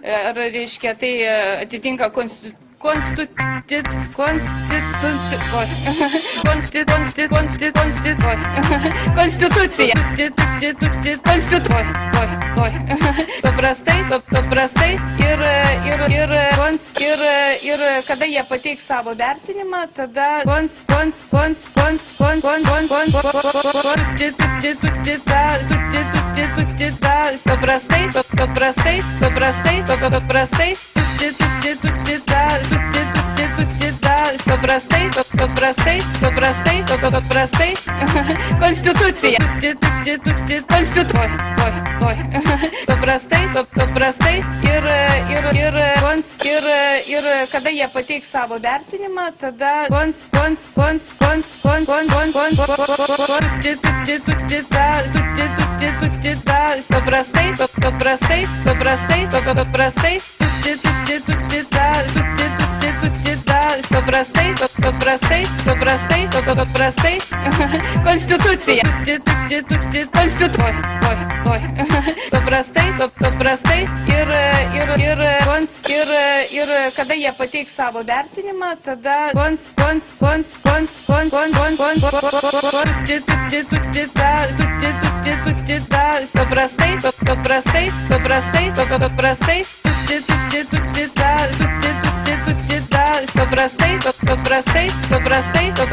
ar reiškia, tai atitinka Konstitucija. Paprastai ir kada jie pateiks savo vertinimą, tada paprastai Konstitucija. Paprastai ir kada jie pateiks savo vertinimą, tada paprastai Konstitucija. Paprastai ir kada jie pateiks savo vertinimą, tada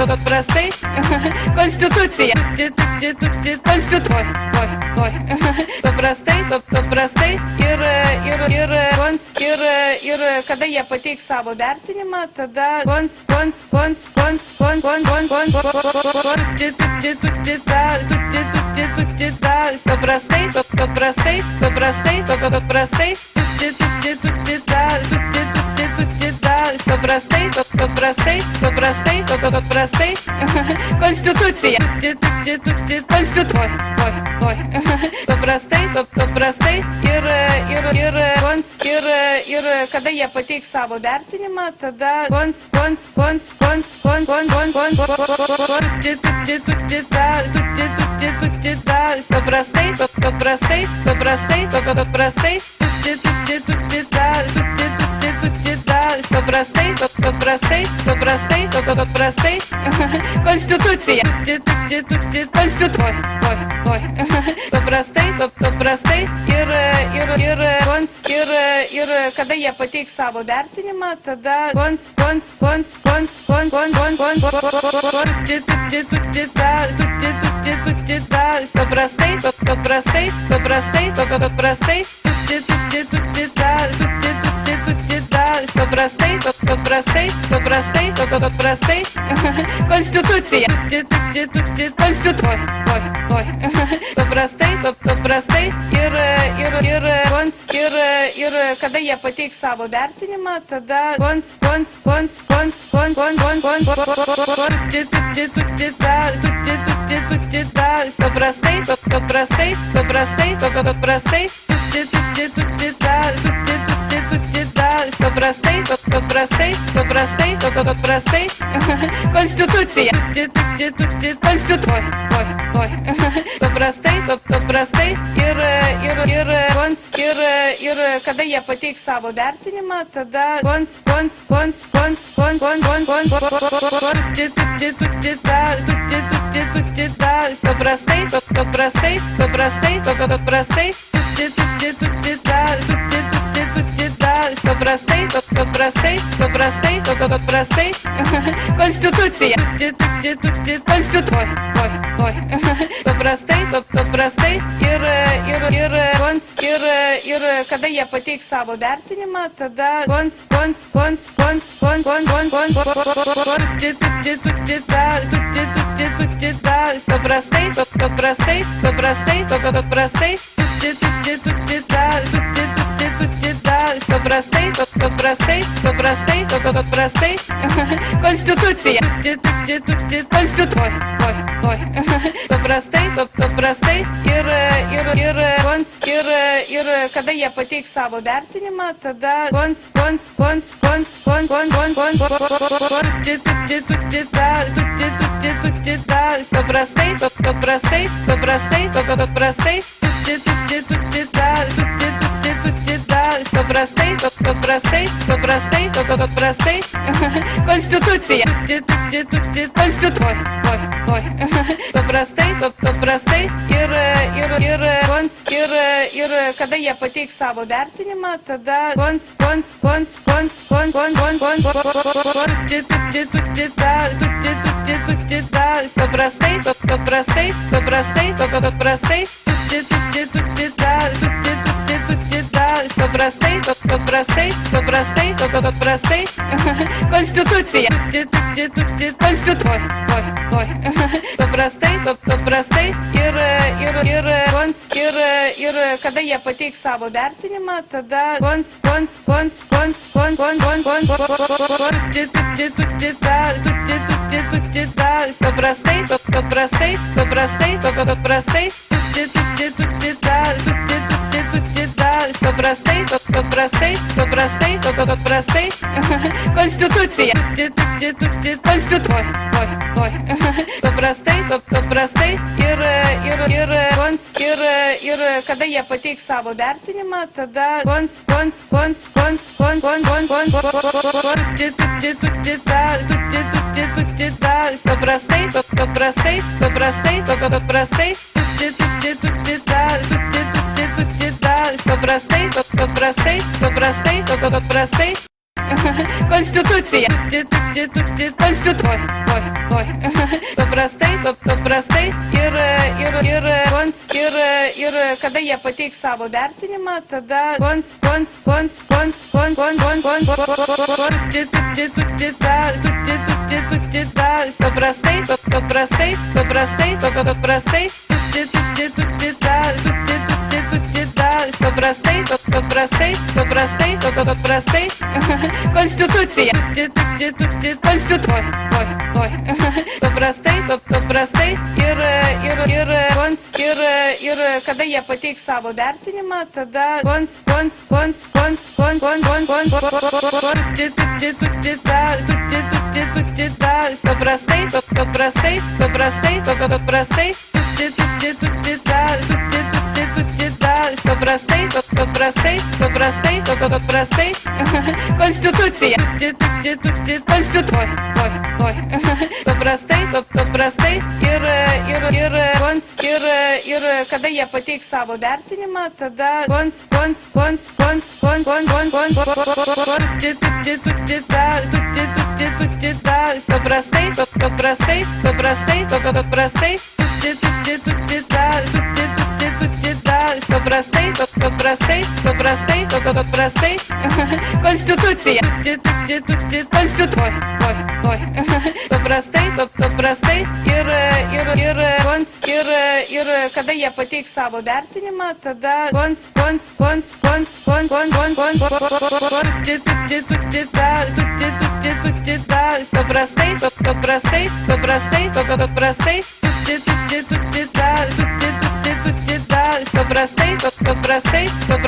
paprastai Konstitucija. Paprastai ir kada jie pateiks savo vertinimą, tada paprastai Konstitucija. Paprastai ir kada jie pateiks savo vertinimą, tada paprastai Konstitucija. Paprastai ir kada jie pateiks savo vertinimą, tada paprastai Konstitucija. Paprastai ir kada jie pateiks savo vertinimą, tada paprastai Konstitucija. Paprastai ir kada jie pateiks savo vertinimą, tada paprastai Konstitucija. Paprastai ir kada jie pateiks savo vertinimą, tada paprastai Konstitucija. Paprastai ir kada jie pateiks savo vertinimą, tada paprastai paprastai, konstitucija, paprastai ir kada jie pateiks savo vertinimą, tada paprastai, konstitucija, paprastai ir kada jie pateiks savo vertinimą, tada paprastai, konstitucija, paprastai ir kada jie pateiks savo vertinimą, tada paprastai, konstitucija, paprastai ir kada jie pateiks savo vertinimą, tada paprastai, konstitucija, paprastai ir kada jie pateiks savo vertinimą, tada paprastai, konstitucija, paprastai ir kada jie pateiks savo vertinimą, tada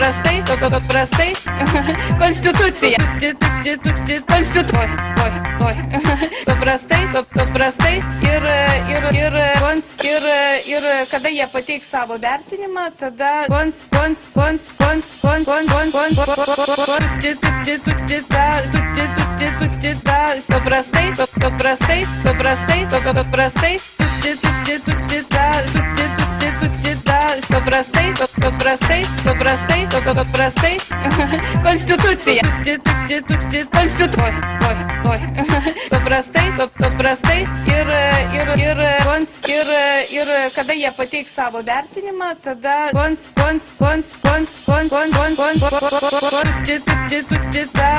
paprastai, konstitucija, paprastai ir kada jie pateiks savo vertinimą, tada paprastai, konstitucija, paprastai ir kada jie pateiks savo vertinimą, tada paprastai, konstitucija,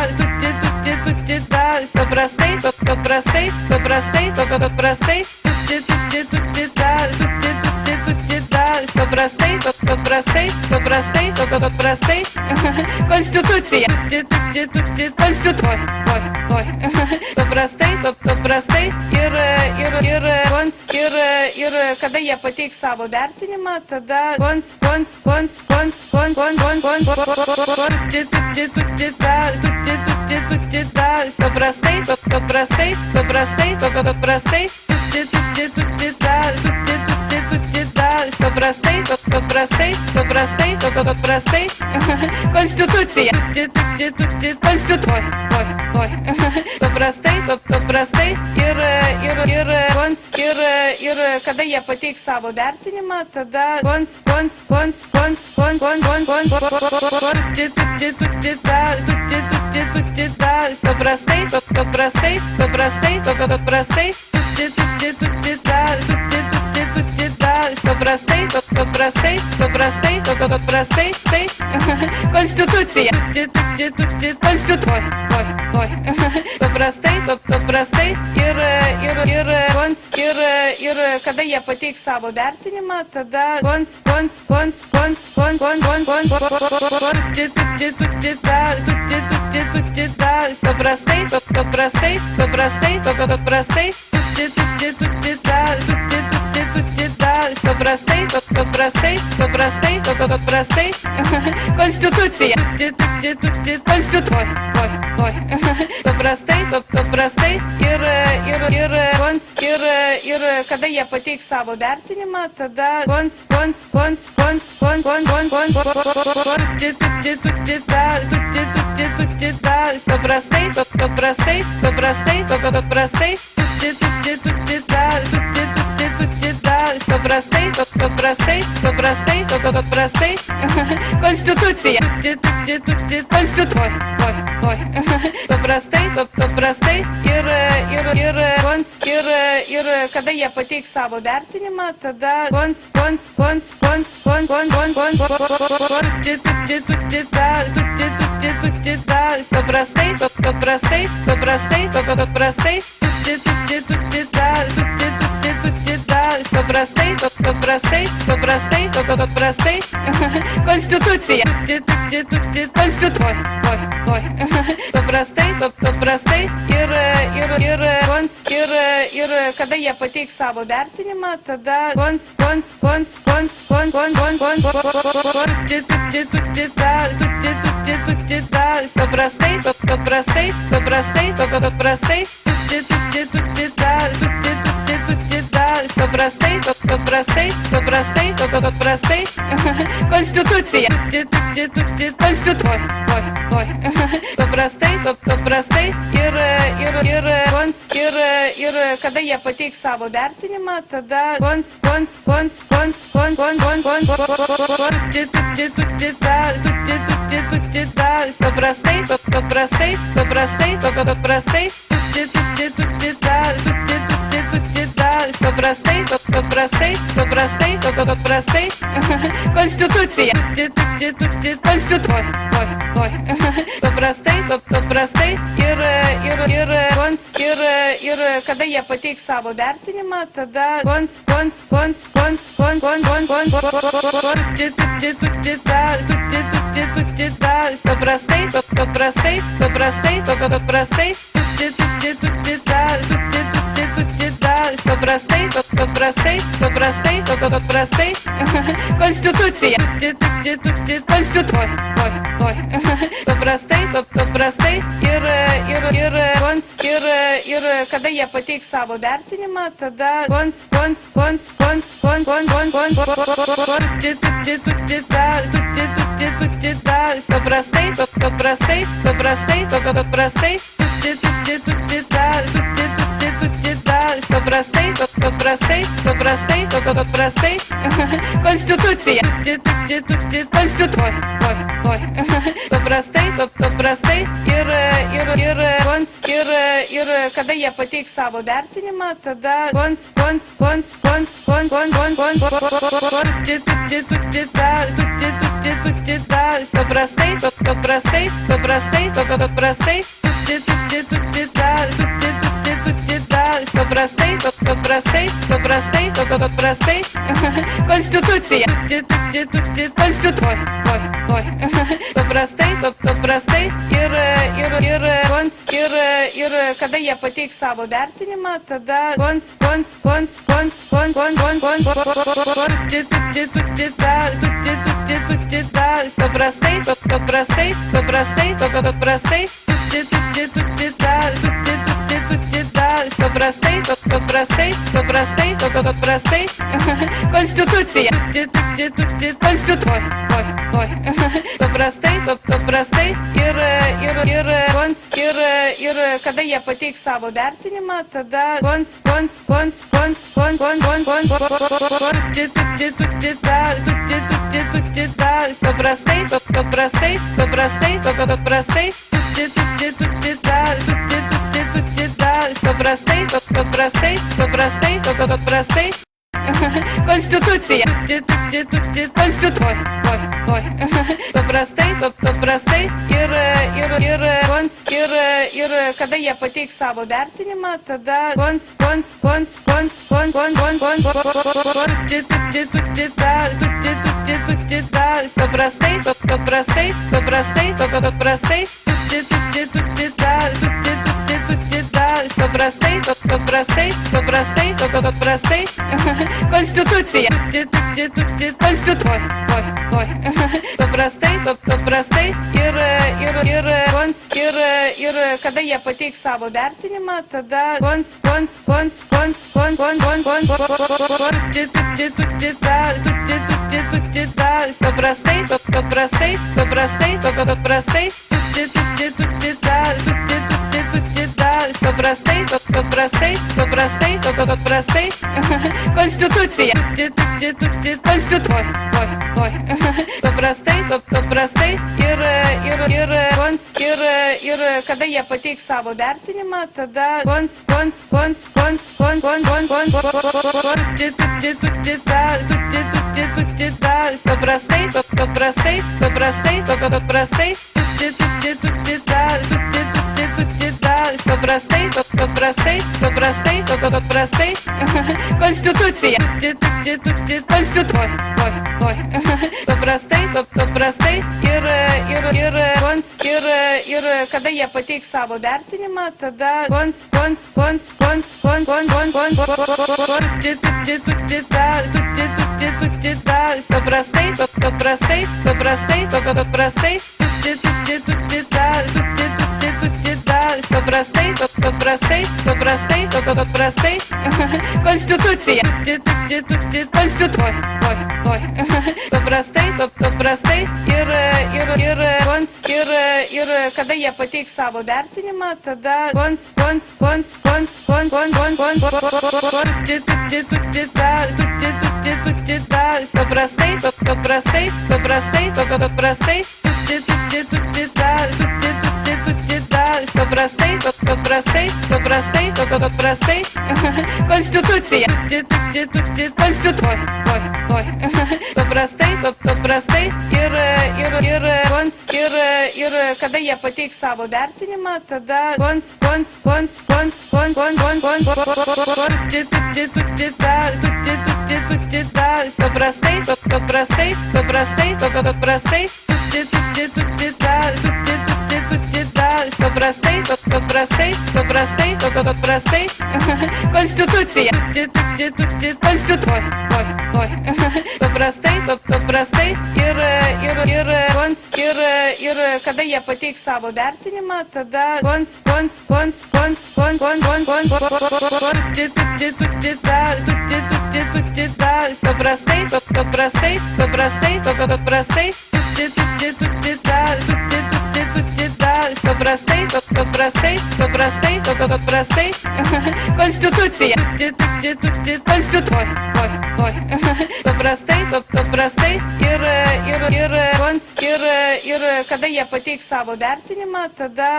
paprastai ir kada jie pateiks savo vertinimą, tada paprastai, konstitucija, paprastai ir kada jie pateiks savo vertinimą, tada paprastai, paprastai, konstitucija, paprastai ir kada jie pateiks savo vertinimą, tada paprastai, konstitucija, paprastai ir kada jie pateiks savo vertinimą, tada paprastai, konstitucija, paprastai ir kada jie pateiks savo vertinimą, tada paprastai, konstitucija, paprastai ir kada jie pateiks savo vertinimą, tada paprastai, konstitucija, paprastai ir kada jie pateiks savo vertinimą, tada paprastai, konstitucija, paprastai ir kada jie pateiks savo vertinimą, tada paprastai, konstitucija, paprastai ir kada jie pateiks savo vertinimą, tada paprastai, konstitucija, paprastai ir kada jie pateiks savo vertinimą, tada paprastai, konstitucija, paprastai ir kada jie pateiks savo vertinimą, tada paprastai, konstitucija, paprastai ir kada jie pateiks savo vertinimą, tada paprastai, konstitucija, paprastai, konstitucija, paprastai ir kada jie pateiks savo vertinimą, tada paprastai, konstitucija, paprastai ir kada jie pateiks savo vertinimą, tada paprastai, konstitucija, paprastai ir kada jie pateiks savo vertinimą, tada paprastai, konstitucija, paprastai ir kada jie pateiks savo vertinimą, tada paprastai, konstitucija, paprastai ir kada jie pateiks savo vertinimą, tada paprastai, konstitucija, paprastai ir kada jie pateiks savo vertinimą, tada paprastai, konstitucija, paprastai ir kada jie pateiks savo vertinimą, tada paprastai, konstitucija, paprastai ir kada jie pateiks savo vertinimą, tada paprastai, konstitucija, paprastai ir kada jie pateiks savo vertinimą, tada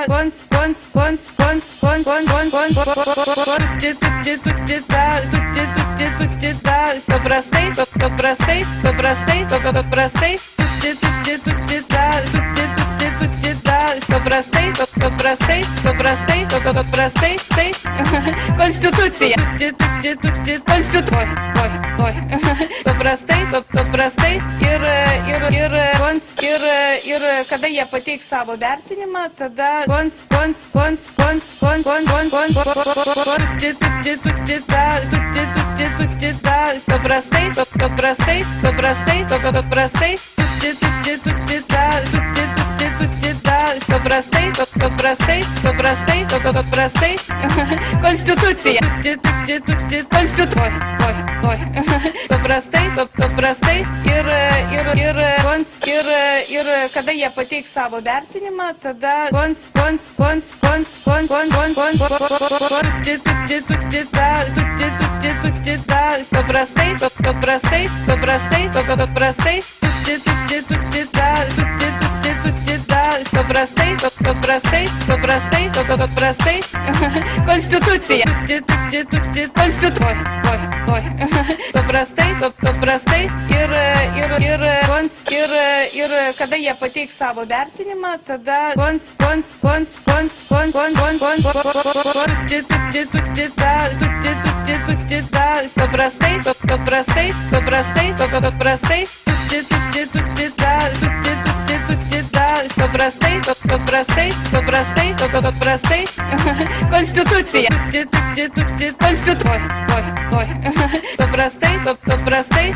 paprastai, konstitucija, paprastai ir kada jie pateiks savo vertinimą, tada paprastai, paprastai, konstitucija, paprastai ir kada jie pateiks savo vertinimą, tada paprastai, konstitucija, paprastai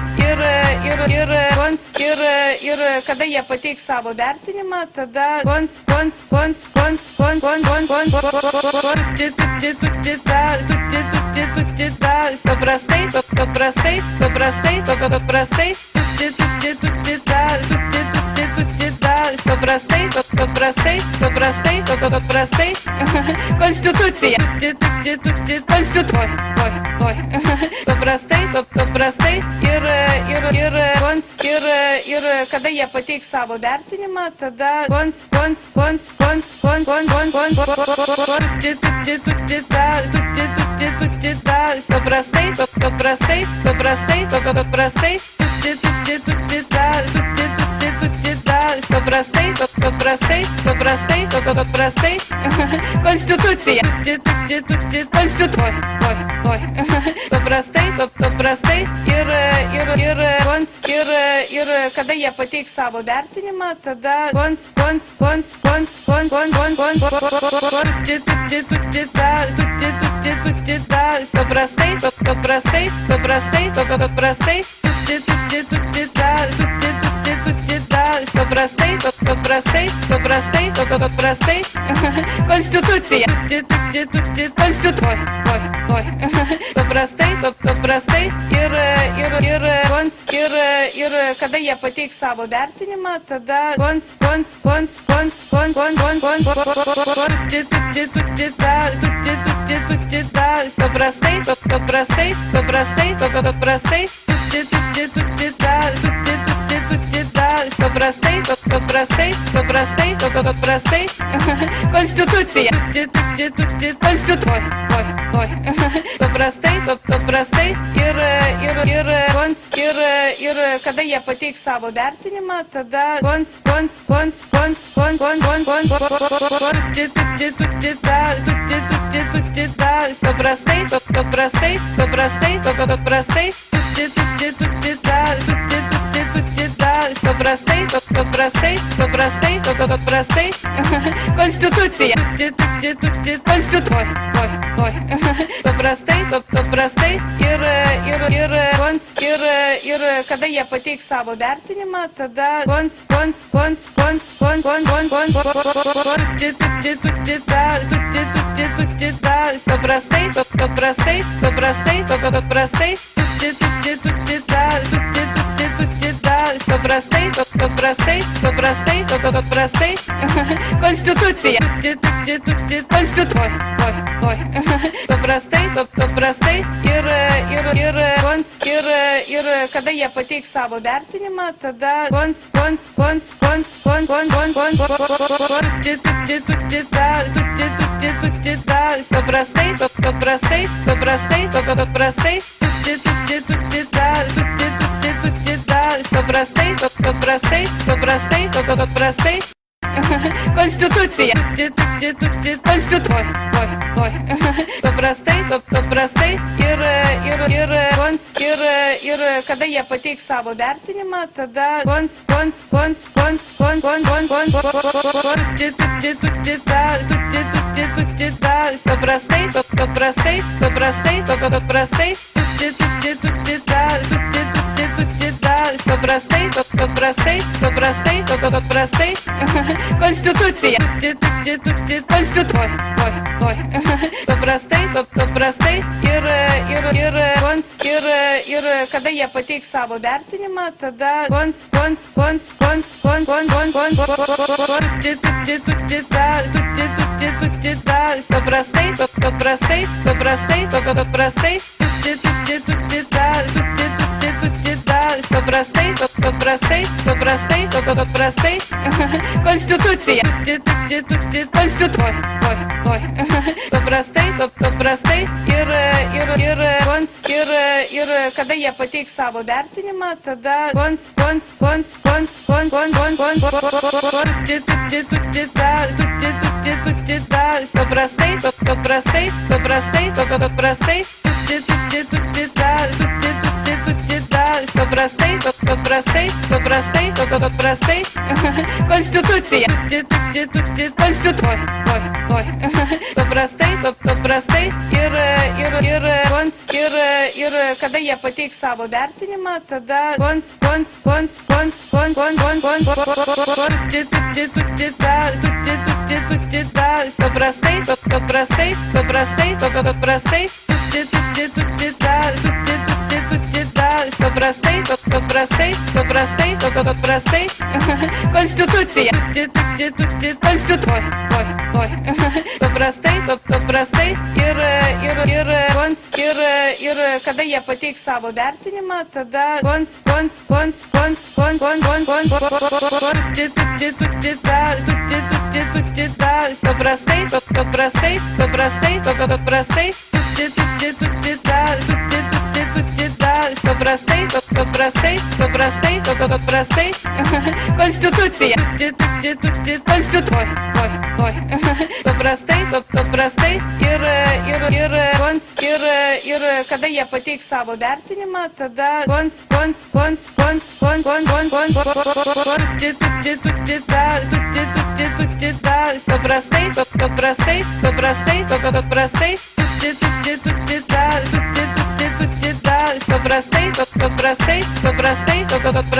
ir kada jie pateiks savo vertinimą, tada paprastai, konstitucija, paprastai ir kada jie pateiks savo vertinimą, tada paprastai, konstitucija, paprastai ir kada jie pateiks savo vertinimą, tada paprastai, konstitucija, paprastai ir kada jie pateiks savo vertinimą, tada paprastai, konstitucija, paprastai ir kada jie pateiks savo vertinimą, tada paprastai, konstitucija, paprastai ir kada jie pateiks savo vertinimą, tada paprastai, konstitucija, paprastai ir kada jie pateiks savo vertinimą, tada paprastai, konstitucija, paprastai ir kada jie pateiks savo vertinimą, tada paprastai, konstitucija, paprastai ir kada jie pateiks savo vertinimą, tada paprastai, konstitucija, paprastai, konstitucija, paprastai ir kada jie pateiks savo vertinimą, tada paprastai, konstitucija, paprastai ir kada jie pateiks savo vertinimą, tada paprastai, konstitucija, paprastai ir kada jie pateiks savo vertinimą, tada paprastai, konstitucija, paprastai ir kada jie pateiks savo vertinimą, tada paprastai, konstitucija, paprastai ir kada jie pateiks savo vertinimą, tada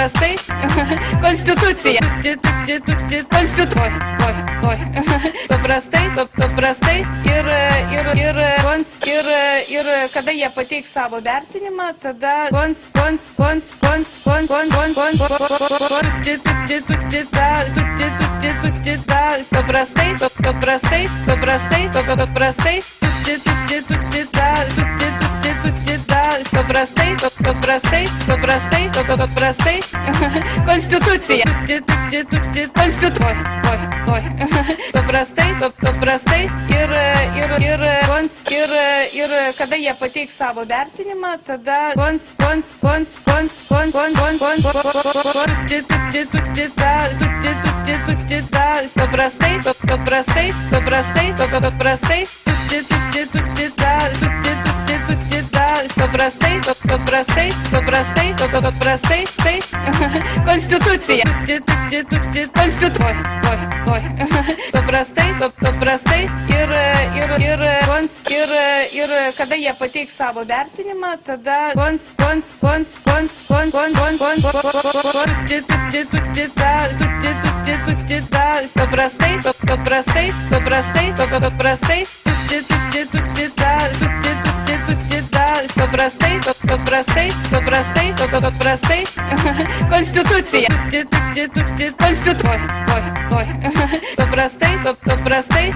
paprastai, konstitucija, paprastai ir kada jie pateiks savo vertinimą, tada paprastai, konstitucija, paprastai ir kada jie pateiks savo vertinimą, tada paprastai, konstitucija, paprastai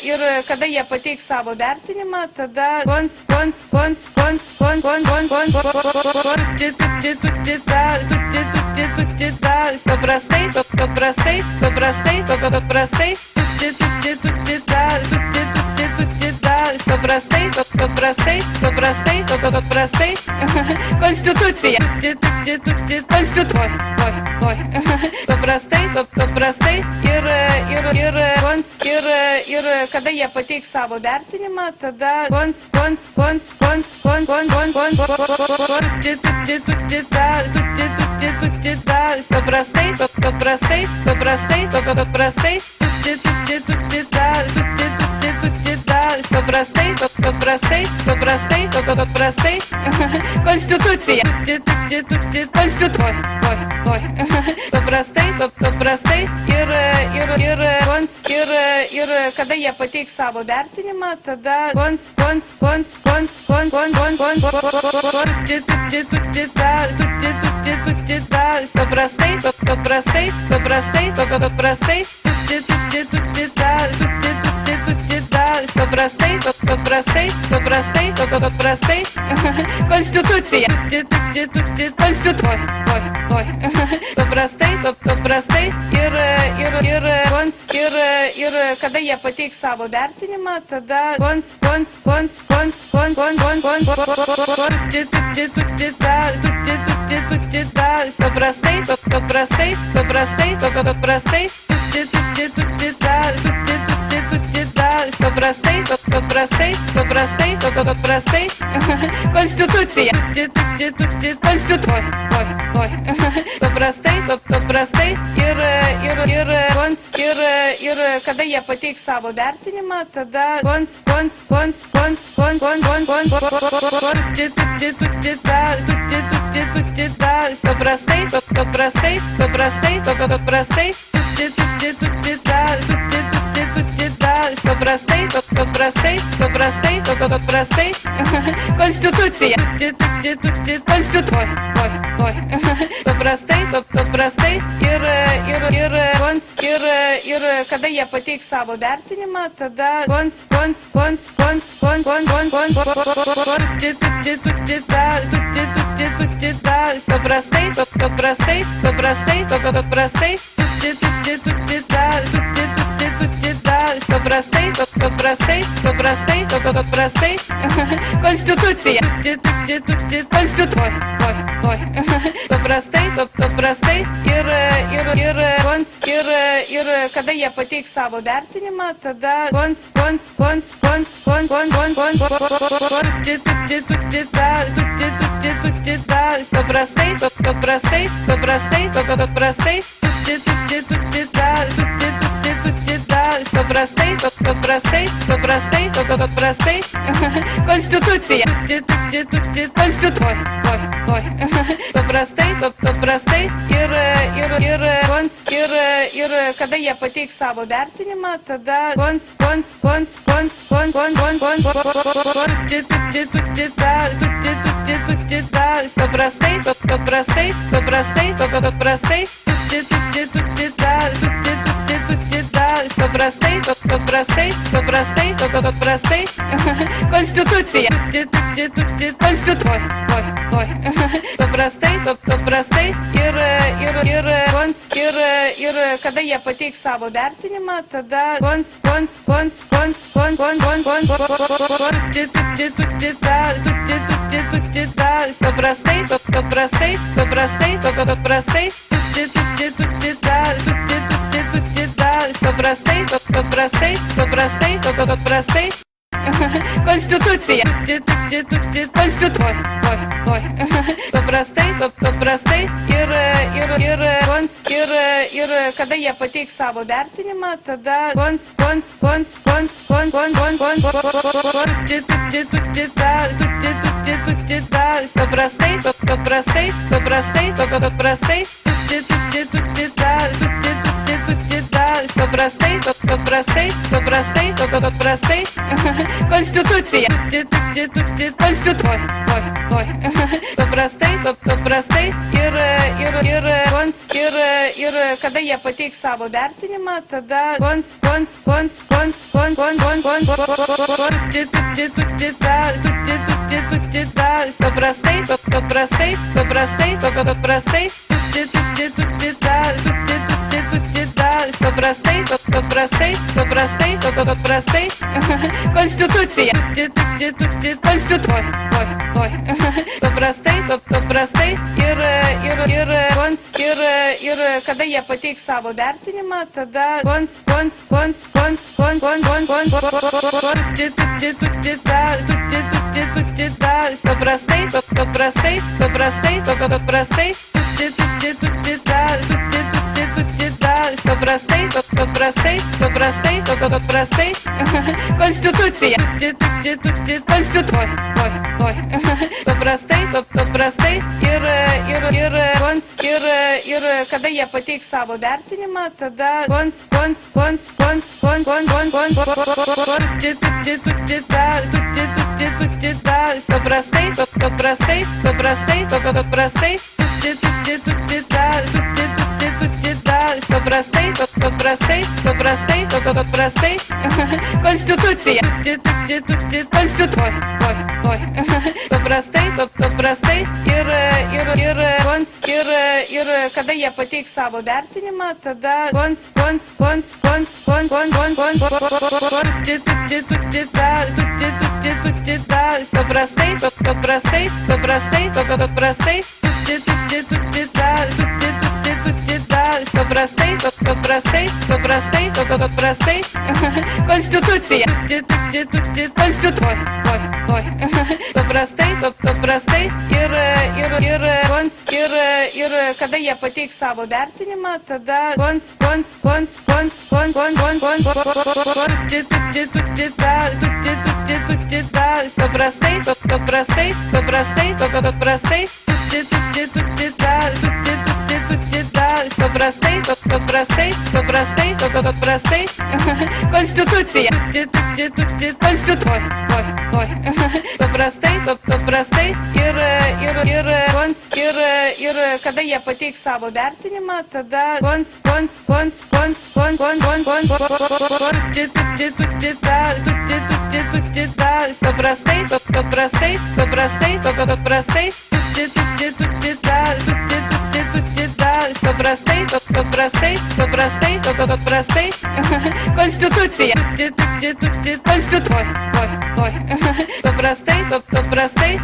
ir kada jie pateiks savo vertinimą, tada paprastai, konstitucija, paprastai ir kada jie pateiks savo vertinimą, tada paprastai, konstitucija, paprastai ir kada jie pateiks savo vertinimą, tada paprastai, konstitucija, paprastai, konstitucija, paprastai ir kada jie pateiks savo vertinimą, tada paprastai, konstitucija, paprastai ir kada jie pateiks savo vertinimą, tada paprastai, konstitucija, paprastai ir kada jie pateiks savo vertinimą, tada paprastai, konstitucija, paprastai ir kada jie pateiks savo vertinimą, tada paprastai, konstitucija, paprastai ir kada jie pateiks savo vertinimą, tada paprastai, konstitucija, paprastai ir kada jie pateiks savo vertinimą, tada paprastai, konstitucija, paprastai ir kada jie pateiks savo vertinimą, tada paprastai, konstitucija, paprastai ir kada jie pateiks savo vertinimą, tada paprastai, konstitucija, paprastai ir kada jie pateiks savo vertinimą, tada paprastai, konstitucija, paprastai ir kada jie pateiks savo vertinimą, tada paprastai, paprastai, konstitucija, paprastai ir kada jie pateiks savo vertinimą, tada paprastai, konstitucija, paprastai ir kada jie pateiks savo vertinimą, tada paprastai, konstitucija, paprastai ir kada jie pateiks savo vertinimą, tada paprastai, konstitucija, paprastai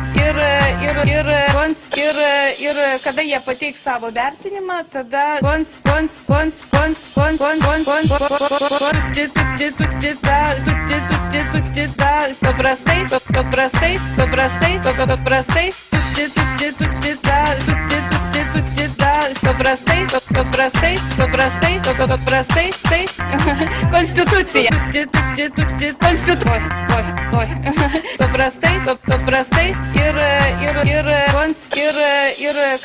ir kada jie pateiks savo vertinimą, tada paprastai, konstitucija, paprastai ir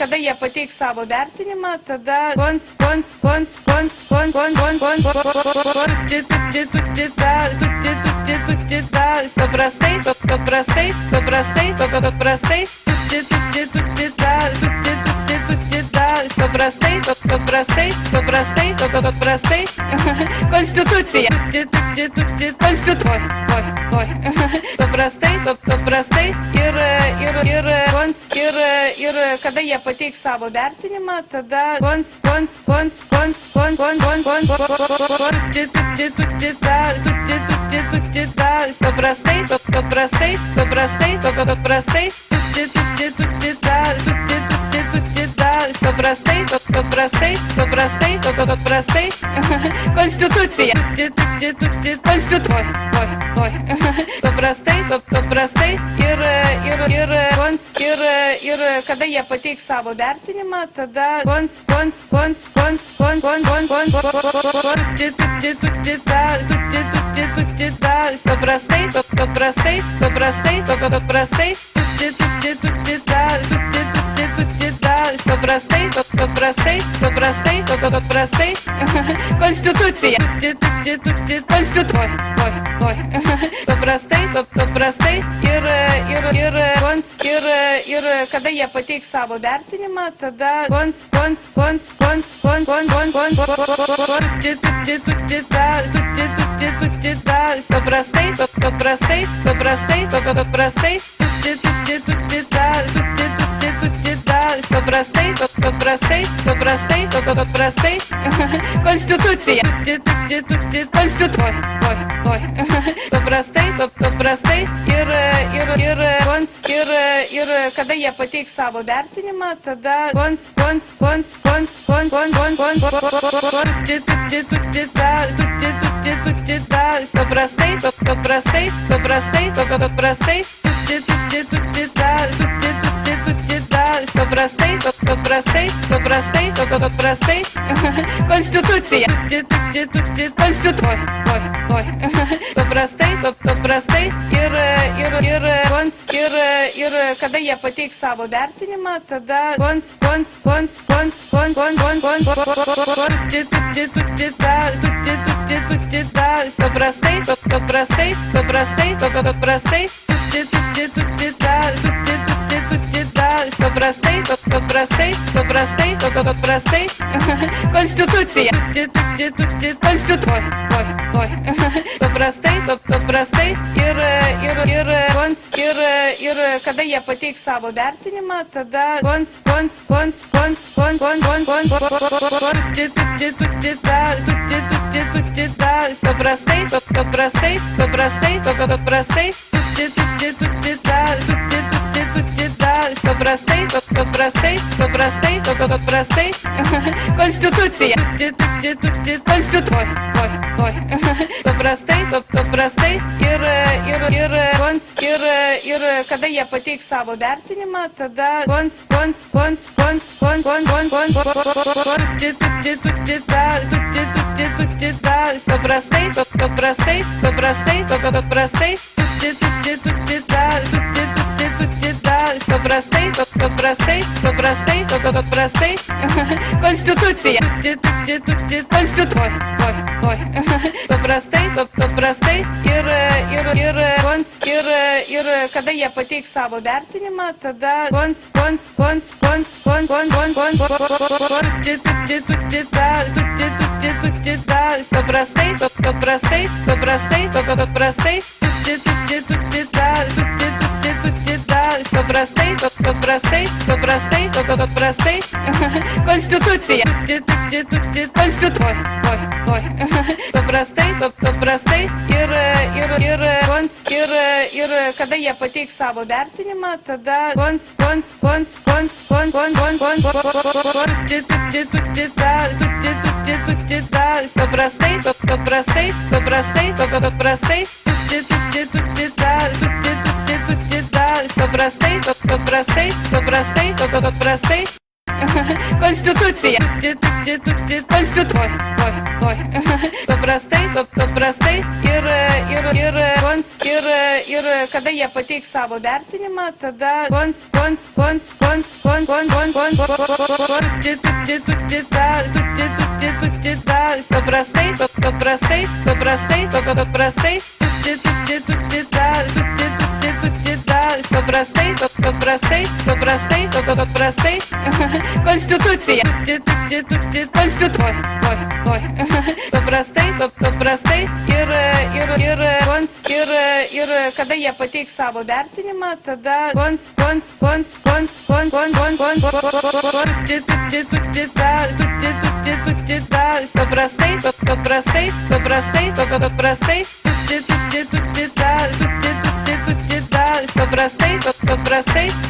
kada jie pateiks savo vertinimą, tada paprastai, konstitucija, paprastai ir kada jie pateiks savo vertinimą, tada paprastai, konstitucija, paprastai ir kada jie pateiks savo vertinimą, tada paprastai, konstitucija, paprastai ir kada jie pateiks savo vertinimą, tada paprastai, konstitucija, paprastai ir kada jie pateiks savo vertinimą, tada paprastai, konstitucija, paprastai ir kada jie pateiks savo vertinimą, tada paprastai, konstitucija, paprastai, konstitucija, paprastai ir kada jie pateiks savo vertinimą, tada paprastai, konstitucija, paprastai ir kada jie pateiks savo vertinimą, tada paprastai, konstitucija, paprastai ir kada jie pateiks savo vertinimą, tada paprastai, konstitucija, paprastai ir kada jie pateiks savo vertinimą, tada paprastai, konstitucija, paprastai ir kada jie pateiks savo vertinimą, tada paprastai, konstitucija, paprastai ir kada jie pateiks savo vertinimą, tada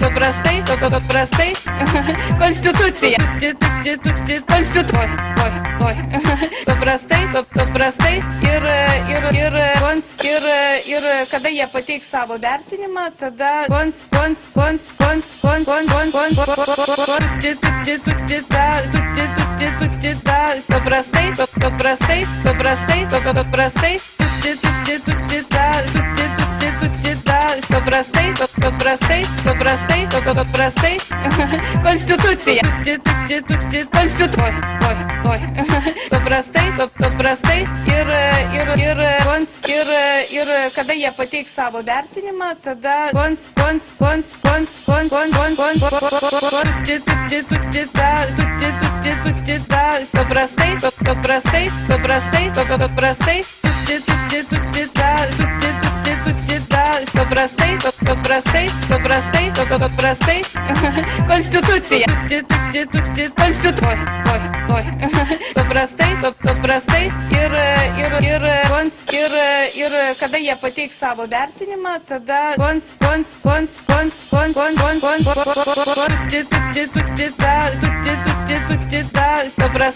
paprastai, konstitucija, paprastai ir kada jie pateiks savo vertinimą, tada paprastai, konstitucija, paprastai ir kada jie pateiks savo vertinimą, tada paprastai, konstitucija, paprastai ir kada jie pateiks savo vertinimą, tada paprastai, konstitucija, paprastai ir kada jie pateiks savo vertinimą, tada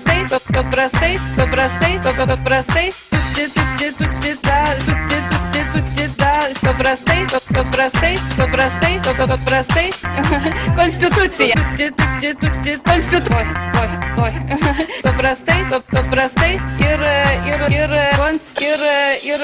paprastai, konstitucija, paprastai, konstitucija, paprastai ir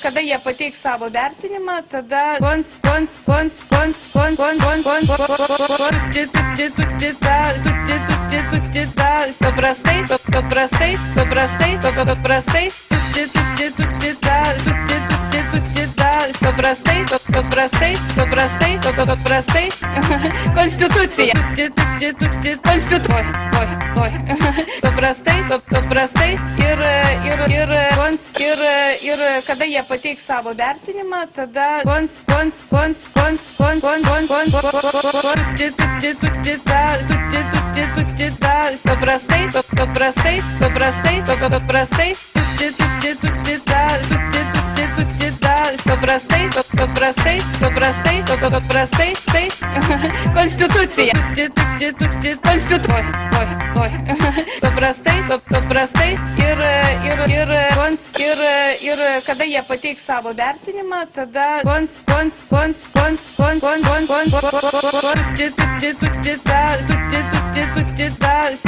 kada jie pateiks savo vertinimą, tada paprastai, konstitucija, paprastai ir kada jie pateiks savo vertinimą, tada paprastai, konstitucija, paprastai ir kada jie pateiks savo vertinimą, tada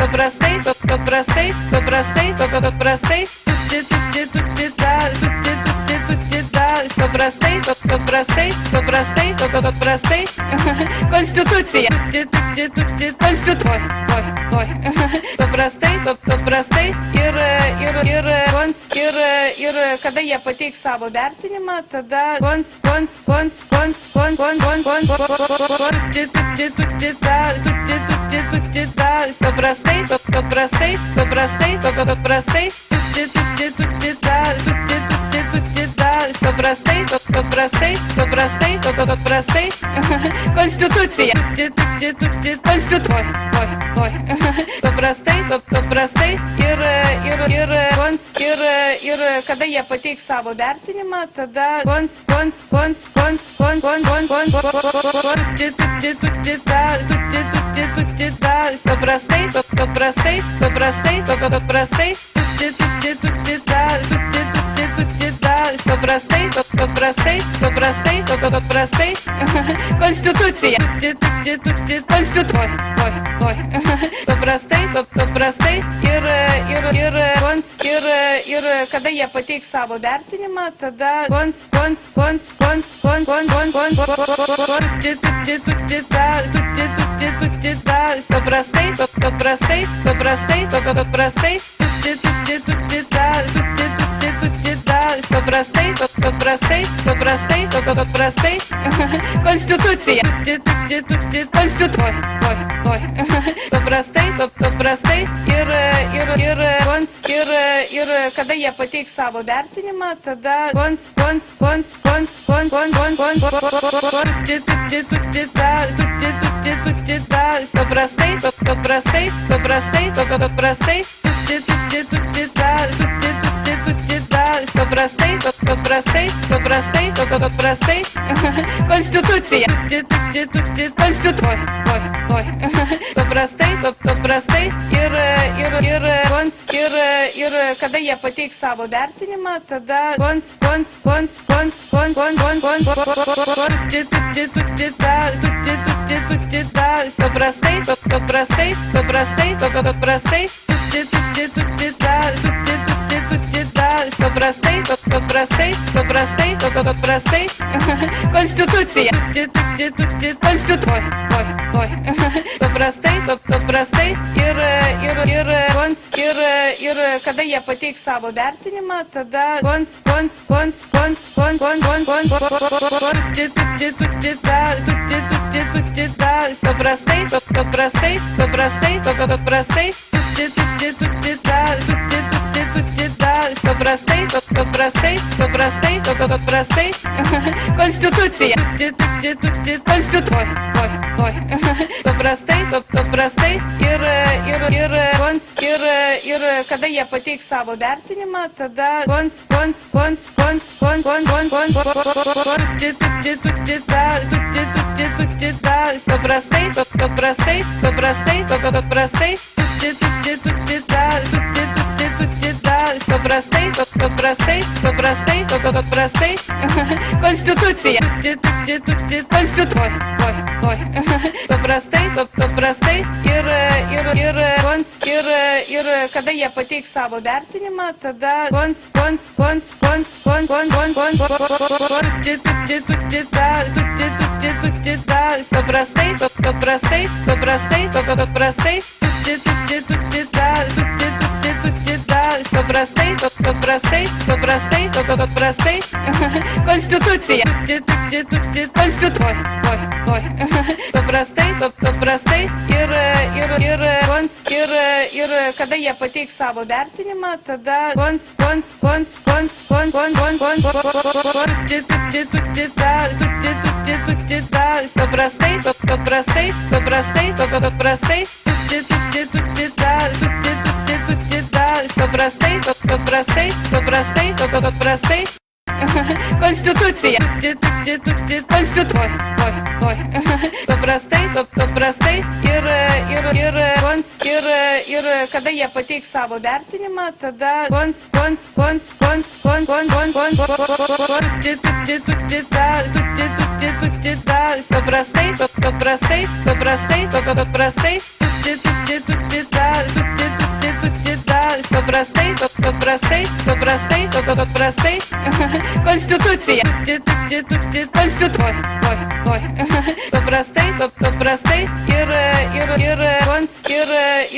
paprastai, konstitucija, paprastai ir kada jie pateiks savo vertinimą, tada paprastai, konstitucija, paprastai ir kada jie pateiks savo vertinimą, tada paprastai, konstitucija, paprastai ir kada jie pateiks savo vertinimą, tada paprastai, konstitucija, paprastai ir kada jie pateiks savo vertinimą, tada paprastai, konstitucija, paprastai ir kada jie pateiks savo vertinimą, tada paprastai, konstitucija, paprastai ir kada jie pateiks savo vertinimą, tada paprastai, konstitucija, paprastai ir kada jie pateiks savo vertinimą, tada paprastai, paprastai, konstitucija, paprastai ir kada jie pateiks savo vertinimą, tada paprastai, konstitucija, paprastai ir kada jie pateiks savo vertinimą, tada paprastai, konstitucija, paprastai ir kada jie pateiks savo vertinimą, tada paprastai, konstitucija, paprastai ir kada jie pateiks savo vertinimą, tada paprastai, konstitucija, paprastai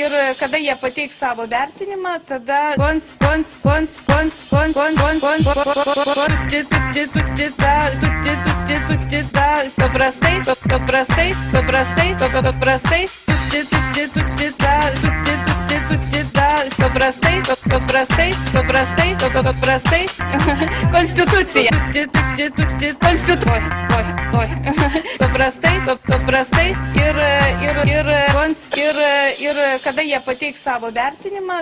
ir kada jie pateiks savo vertinimą, tada paprastai, konstitucija, paprastai ir kada jie pateiks savo vertinimą,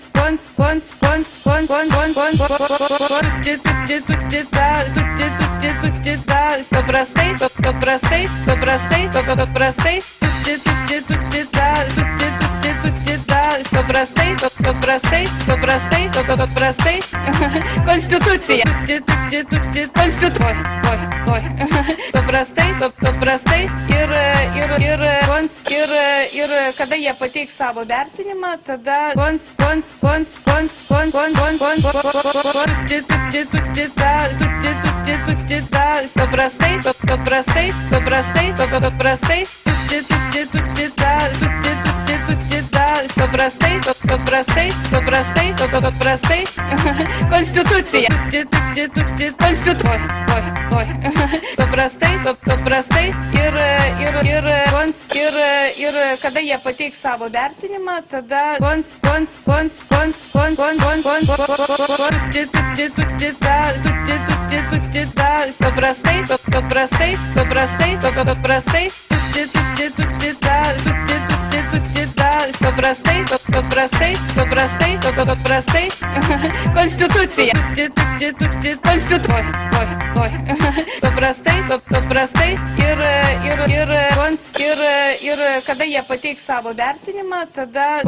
tada paprastai, konstitucija, paprastai ir kada jie pateiks savo vertinimą, tada paprastai, konstitucija, paprastai ir kada jie pateiks savo vertinimą, tada paprastai, konstitucija, paprastai ir kada jie pateiks savo vertinimą, tada paprastai, konstitucija, paprastai ir kada jie pateiks savo vertinimą, tada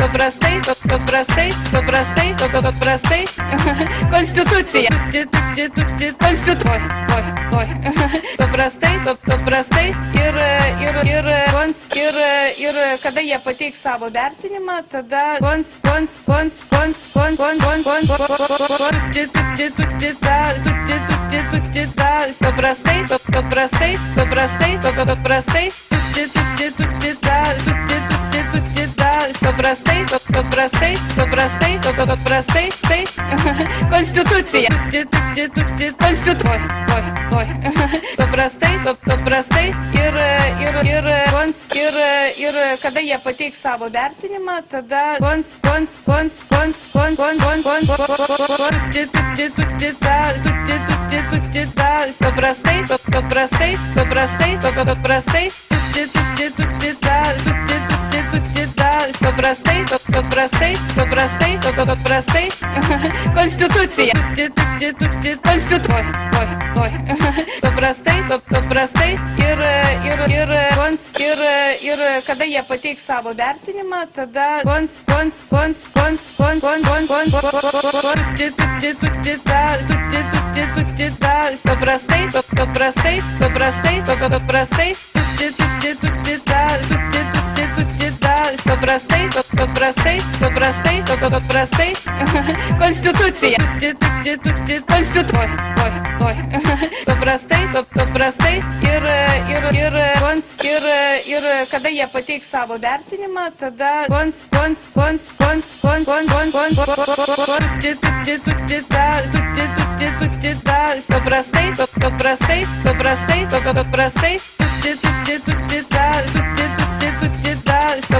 paprastai, konstitucija, paprastai, konstitucija, paprastai ir kada jie pateiks savo vertinimą, tada paprastai, konstitucija, paprastai ir kada jie pateiks savo vertinimą, tada paprastai, konstitucija, paprastai ir kada jie pateiks savo vertinimą, tada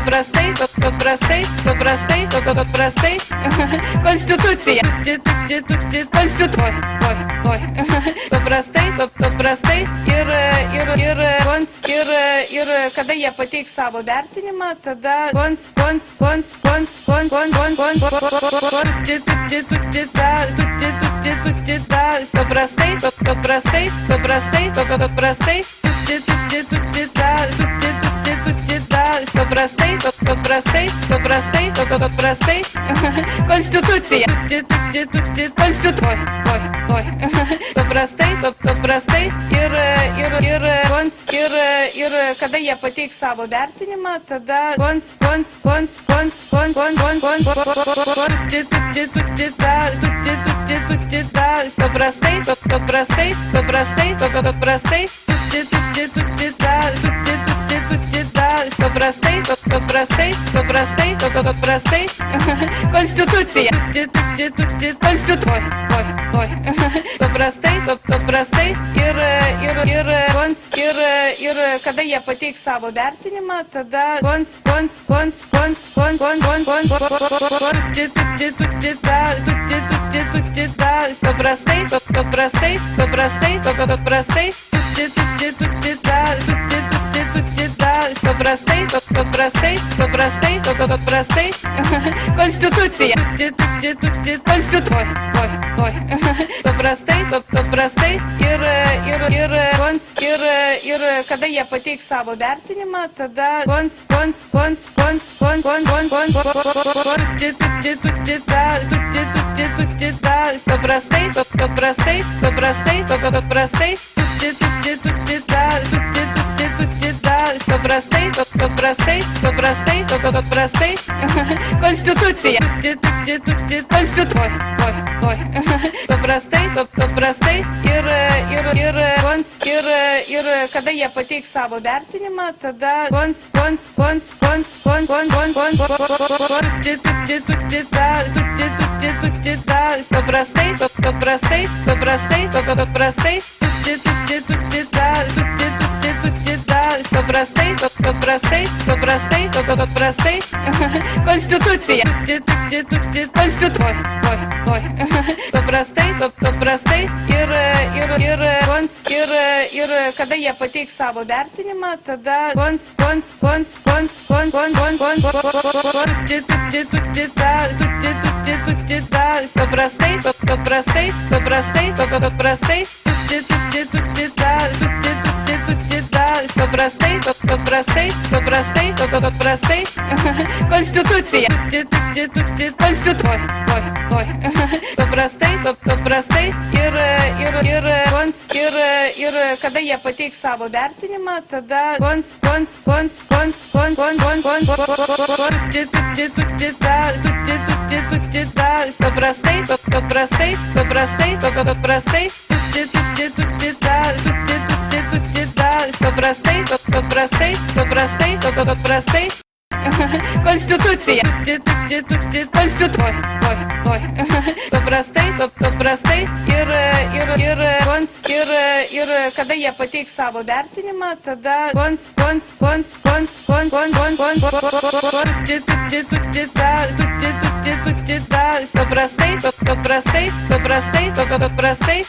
paprastai, konstitucija, paprastai ir kada jie pateiks savo vertinimą, tada paprastai, konstitucija, paprastai ir kada jie pateiks savo vertinimą, tada paprastai, konstitucija, paprastai ir kada jie pateiks savo vertinimą, tada paprastai, konstitucija, paprastai ir kada jie pateiks savo vertinimą, tada paprastai, konstitucija, paprastai ir kada jie pateiks savo vertinimą, tada paprastai, konstitucija, paprastai ir kada jie pateiks savo vertinimą, tada paprastai, konstitucija, paprastai ir kada jie pateiks savo vertinimą, tada paprastai, konstitucija, paprastai, konstitucija, paprastai ir kada jie pateiks savo vertinimą, tada paprastai konstitucija, paprastai ir kada jie pateiks savo vertinimą, tada paprastai